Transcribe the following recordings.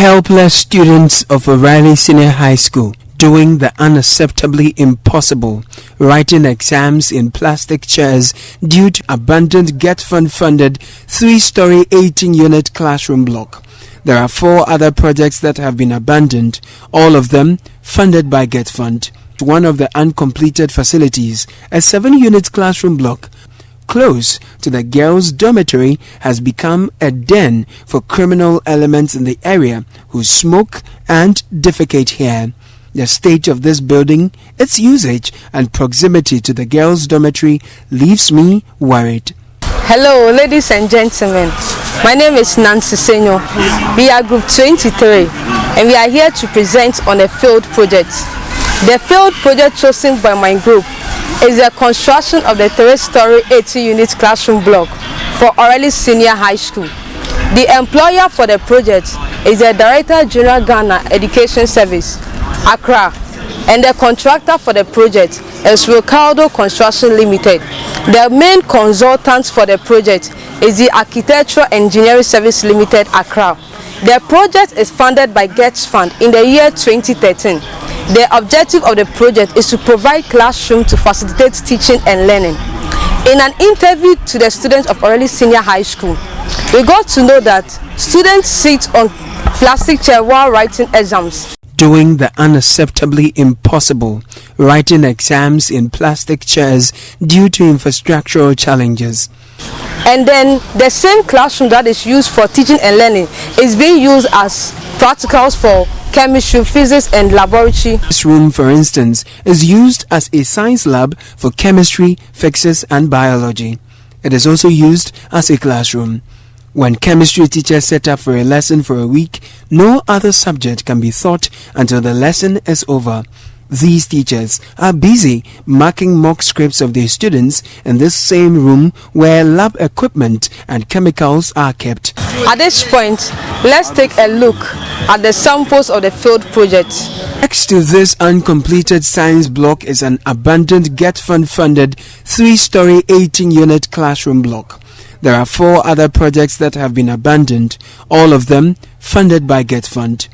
Helpless students of O'Reilly Senior High School doing the unacceptably impossible, writing exams in plastic chairs due to abandoned GetFund-funded 3-story 18-unit classroom block. There are 4 other projects that have been abandoned, all of them funded by GetFund. One of the uncompleted facilities, a 7-unit classroom block, close to the girls' dormitory, has become a den for criminal elements in the area who smoke and defecate here. The state of this building, its usage and proximity to the girls' dormitory leaves me worried. Hello, ladies and gentlemen. My name is Nancy Senyo. We are Group 23 and we are here to present on a field project. The field project chosen by my group is the construction of the 3-story 80-unit classroom block for O'Reilly Senior High School. The employer for the project is the Director General Ghana Education Service, Accra, and the contractor for the project is Ricardo Construction Limited. The main consultant for the project is the Architectural Engineering Service Limited, Accra. The project is funded by GetFund in the year 2013. The objective of the project is to provide classroom to facilitate teaching and learning. In an interview to the students of O'Reilly Senior High School, we got to know that students sit on plastic chairs while writing exams. Doing the unacceptably impossible, writing exams in plastic chairs due to infrastructural challenges. And then the same classroom that is used for teaching and learning is being used as practicals for chemistry, physics and laboratory. This room, for instance, is used as a science lab for chemistry, physics and biology. It is also used as a classroom. When chemistry teachers set up for a lesson for a week, no other subject can be taught until the lesson is over. These teachers are busy marking mock scripts of their students in this same room where lab equipment and chemicals are kept. At this point, let's take a look at the samples of the field project. Next to this uncompleted science block is an abandoned GetFund-funded 3-story 18-unit classroom block. There are 4 other projects that have been abandoned, all of them funded by GetFund.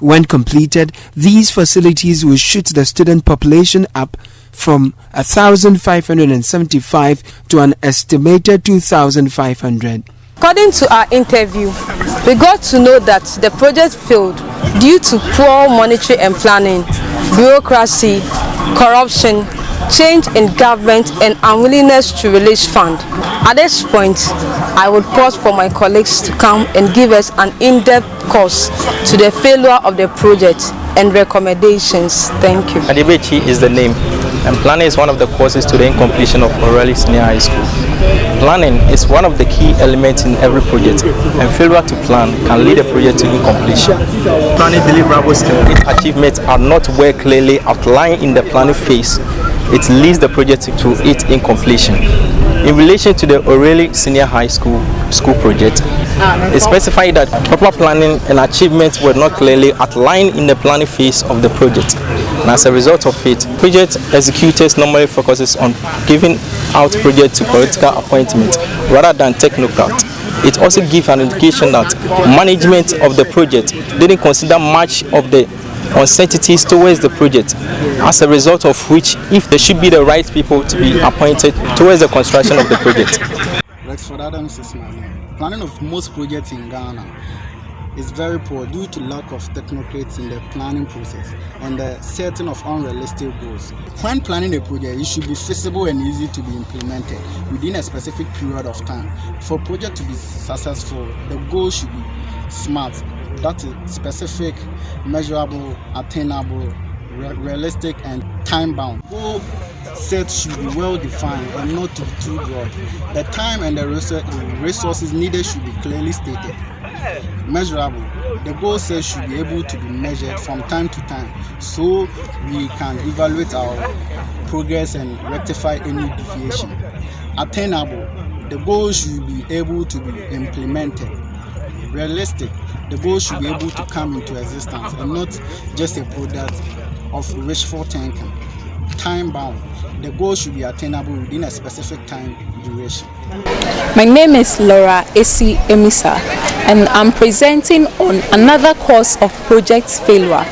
When completed, these facilities will shoot the student population up from 1,575 to an estimated 2,500. According to our interview, we got to know that the project failed due to poor monitoring and planning, bureaucracy, corruption, change in government and unwillingness to release funds. At this point, I would pause for my colleagues to come and give us an in-depth course to the failure of the project and recommendations. Thank you. Adebechi is the name, and planning is one of the causes to the incompletion of O'Reilly Senior High School. Planning is one of the key elements in every project, and failure to plan can lead a project to incompletion. Planning deliverables and its achievements are not well clearly outlined in the planning phase. It leads the project to its incompletion. In relation to the O'Reilly Senior High School project, it specified that proper planning and achievements were not clearly outlined in the planning phase of the project. And as a result of it, project executors normally focuses on giving out projects to political appointments rather than technocrats. It also gives an indication that management of the project didn't consider much of the uncertainties towards the project, as a result of which, if there should be the right people to be appointed towards the construction of the project. Rexford Adams is my name. Planning of most projects in Ghana is very poor due to lack of technocrats in the planning process and the setting of unrealistic goals. When planning a project, it should be feasible and easy to be implemented within a specific period of time. For a project to be successful, the goal should be SMART. That is specific, measurable, attainable, realistic, and time-bound. Goal set should be well defined and not to be too broad. The time and the resources needed should be clearly stated. Measurable. The goal set should be able to be measured from time to time so we can evaluate our progress and rectify any deviation. Attainable. The goal should be able to be implemented. Realistic. The goal should be able to come into existence and not just a product of wishful thinking. Time bound. The goal should be attainable within a specific time duration. My name is Laura Esi Emisa, and I'm presenting on another cause of project failure.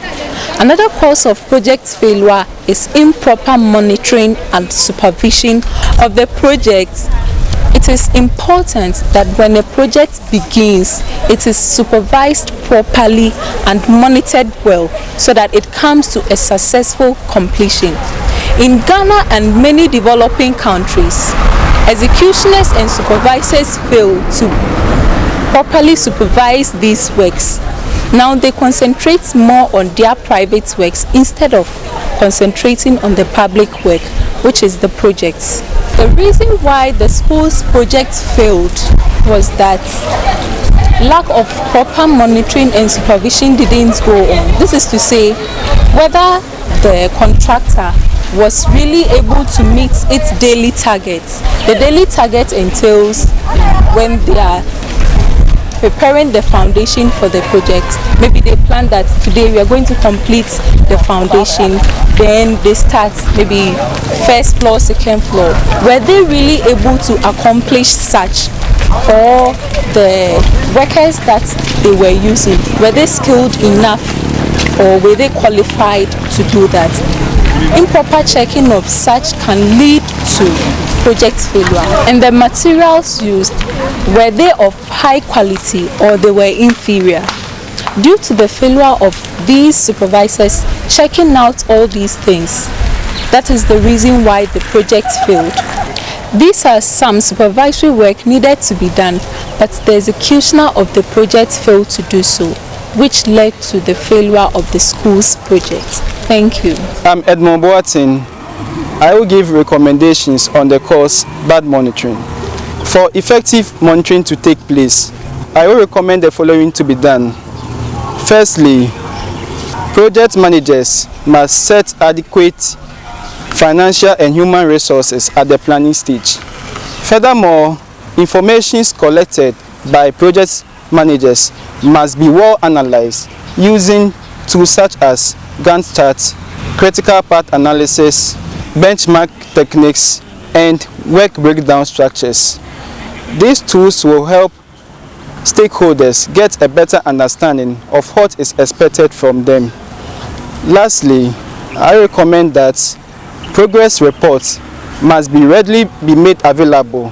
Another cause of project failure is improper monitoring and supervision of the project. It is important that when a project begins, it is supervised properly and monitored well so that it comes to a successful completion. In Ghana and many developing countries, executioners and supervisors fail to properly supervise these works. Now they concentrate more on their private works instead of concentrating on the public work, which is the projects. The reason why the school's project failed was that lack of proper monitoring and supervision didn't go on. This is to say, whether the contractor was really able to meet its daily targets. The daily target entails when they are preparing the foundation for the project. Maybe they plan that today we are going to complete the foundation, then they start maybe first floor, second floor. Were they really able to accomplish such? Or the workers that they were using, were they skilled enough or were they qualified to do that? Improper checking of such can lead to project failure. And the materials used, were they of high quality or they were inferior? Due to the failure of these supervisors checking out all these things, that is the reason why the project failed. These are some supervisory work needed to be done, but the executioner of the project failed to do so, which led to the failure of the school's project. Thank you. I'm Edmond Boateng. I will give recommendations on the course bad monitoring. For effective monitoring to take place, I will recommend the following to be done. Firstly, project managers must set adequate financial and human resources at the planning stage. Furthermore, information collected by project managers must be well analyzed using tools such as Gantt charts, critical path analysis, benchmark techniques, and work breakdown structures. These tools will help stakeholders get a better understanding of what is expected from them. Lastly, I recommend that progress reports must be readily made available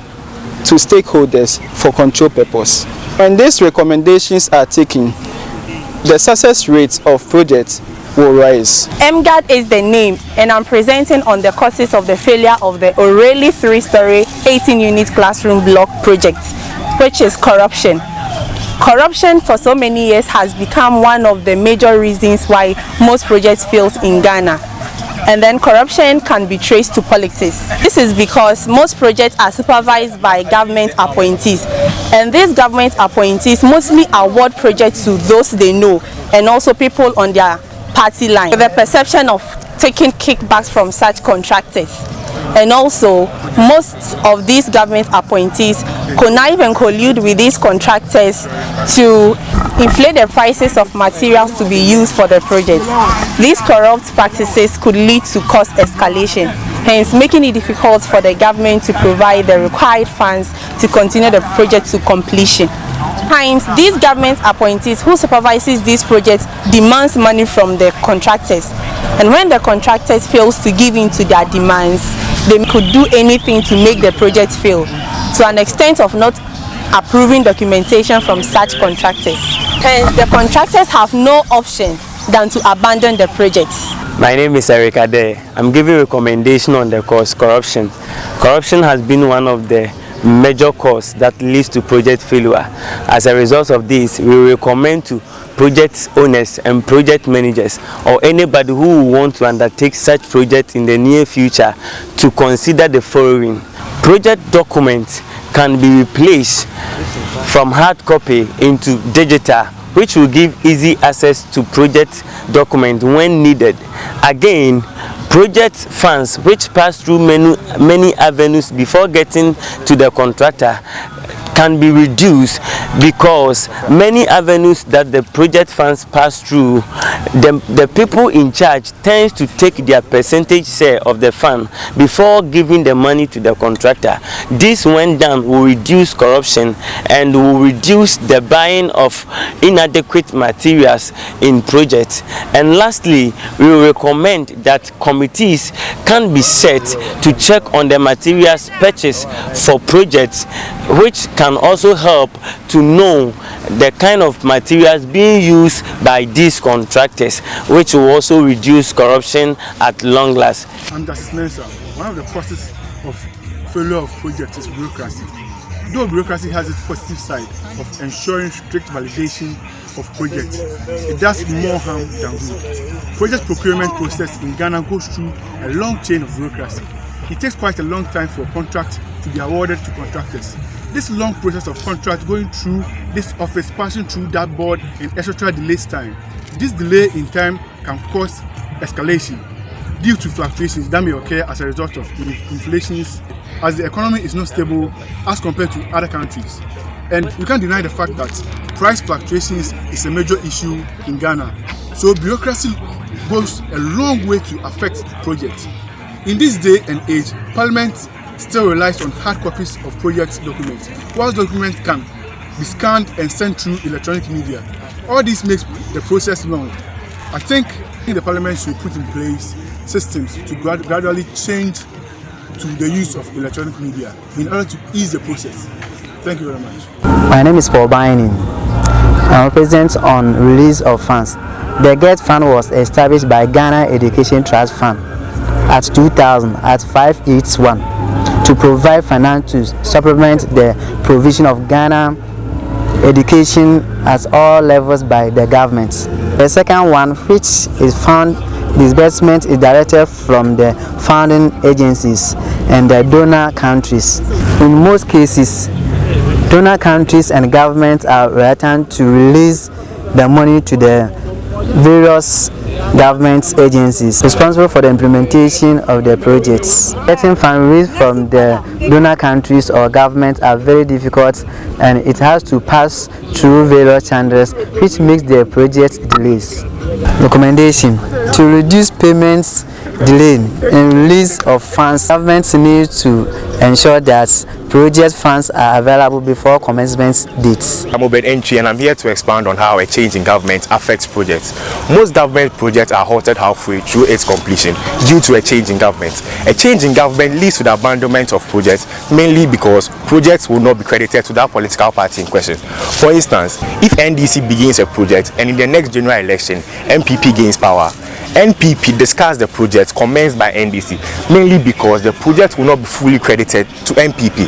to stakeholders for control purpose. When these recommendations are taken, the success rate of projects will rise. MGAD is the name, and I'm presenting on the causes of the failure of the O'Reilly 3-story 18-unit classroom block project, which is corruption. Corruption for so many years has become one of the major reasons why most projects fail in Ghana. And then corruption can be traced to politics. This is because most projects are supervised by government appointees, and these government appointees mostly award projects to those they know and also people on their party line, with the perception of taking kickbacks from such contractors. And also, most of these government appointees connive and collude with these contractors to inflate the prices of materials to be used for the project. These corrupt practices could lead to cost escalation, hence making it difficult for the government to provide the required funds to continue the project to completion. Sometimes these government appointees who supervises these projects demands money from the contractors, and when the contractors fails to give in to their demands, they could do anything to make the project fail, to an extent of not approving documentation from such contractors. Hence, the contractors have no option than to abandon the projects. My name is Eric Ade. I'm giving recommendation on the cause corruption. Corruption has been one of the major cause that leads to project failure. As a result of this, we recommend to project owners and project managers or anybody who want to undertake such project in the near future to consider the following. Project documents can be replaced from hard copy into digital, which will give easy access to project document when needed. Again, project funds which pass through many avenues before getting to the contractor can be reduced because many avenues that the project funds pass through, the people in charge tends to take their percentage share of the fund before giving the money to the contractor. This, when done, will reduce corruption and will reduce the buying of inadequate materials in projects. And lastly, we will recommend that committees can be set to check on the materials purchased for projects, which can also help to know the kind of materials being used by these contractors, which will also reduce corruption at long last. I'm Justice Mensah. One of the causes of failure of projects is bureaucracy. Though bureaucracy has its positive side of ensuring strict validation of projects, it does more harm than good. Project procurement process in Ghana goes through a long chain of bureaucracy. It takes quite a long time for a contract to be awarded to contractors. This long process of contract going through this office, passing through that board, and etc. delays time. This delay in time can cause escalation due to fluctuations that may occur as a result of inflations, as the economy is not stable as compared to other countries. And we can't deny the fact that price fluctuations is a major issue in Ghana. So bureaucracy goes a long way to affect projects. In this day and age, Parliament still relies on hard copies of project documents, whilst documents can be scanned and sent through electronic media. All this makes the process long. I think the Parliament should put in place systems to gradually change to the use of electronic media in order to ease the process. Thank you very much. My name is Paul Binding. I'm president on release of funds. The GET Fund was established by Ghana Education Trust Fund at 2000 at 581 to provide finance to supplement the provision of Ghana education at all levels by the government. The second one, which is fund disbursement, is directed from the funding agencies and the donor countries. In most cases, donor countries and governments are reluctant to release the money to the various government agencies responsible for the implementation of the projects. Getting funds from the donor countries or governments are very difficult, and it has to pass through various channels, which makes the project delays. Recommendation: to reduce payments delay in release of funds, governments need to ensure that project funds are available before commencement dates. I'm Obed Entry, and I'm here to expand on how a change in government affects projects. Most government projects are halted halfway through its completion due to a change in government. A change in government leads to the abandonment of projects, mainly because projects will not be credited to that political party in question. For instance, if NDC begins a project and in the next general election, MPP gains power, NPP discards the project commenced by NDC, mainly because the project will not be fully credited to NPP.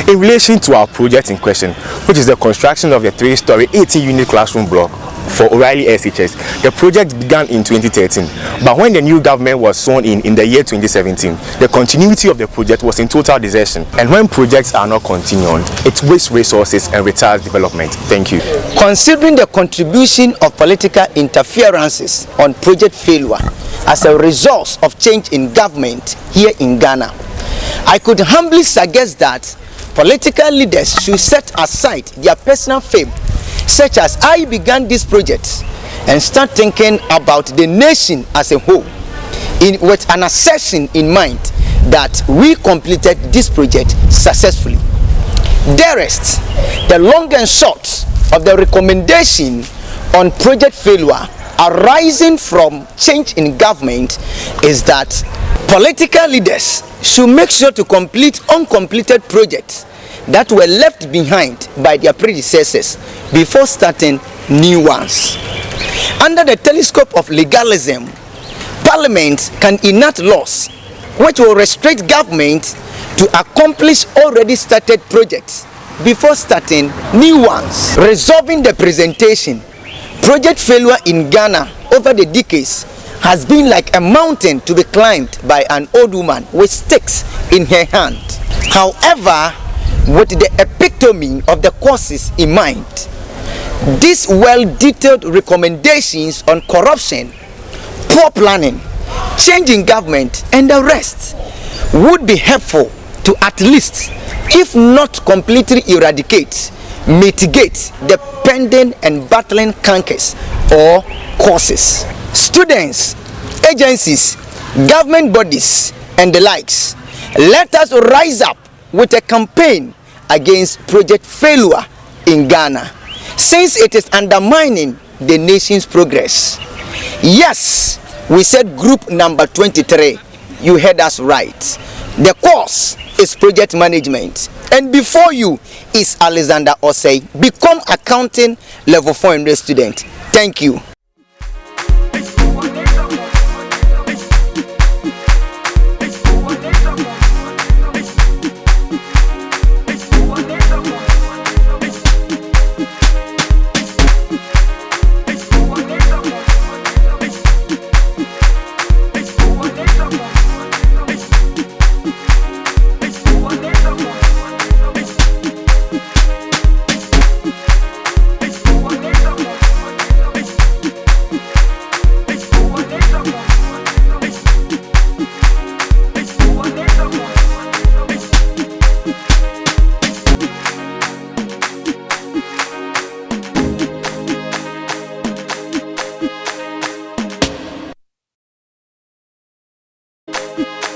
In relation to our project in question, which is the construction of a 3-story 80-unit classroom block for O'Reilly SHS, the project began in 2013, but when the new government was sworn in the year 2017, the continuity of the project was in total desertion. And when projects are not continued, it wastes resources and retards development. Thank you. Considering the contribution of political interferences on project failure as a result of change in government here in Ghana, I could humbly suggest that political leaders should set aside their personal fame, such as I began this project, and start thinking about the nation as a whole, with an assertion in mind that we completed this project successfully. The rest, the long and short of the recommendation on project failure arising from change in government is that political leaders should make sure to complete uncompleted projects that were left behind by their predecessors before starting new ones. Under the telescope of legalism, Parliament can enact laws which will restrict government to accomplish already started projects before starting new ones. Resolving the presentation, project failure in Ghana over the decades has been like a mountain to be climbed by an old woman with sticks in her hand. However, with the epitome of the causes in mind, these well-detailed recommendations on corruption, poor planning, change in government, and the rest would be helpful to at least, if not completely eradicate, mitigate the pending and battling cankers or causes. Students, agencies, government bodies, and the likes, let us rise up with a campaign against project failure in Ghana, since it is undermining the nation's progress. Yes, we said group number 23. You heard us right. The course is project management, and before you is Alexander Osei. Become accounting level 400 student. Thank you.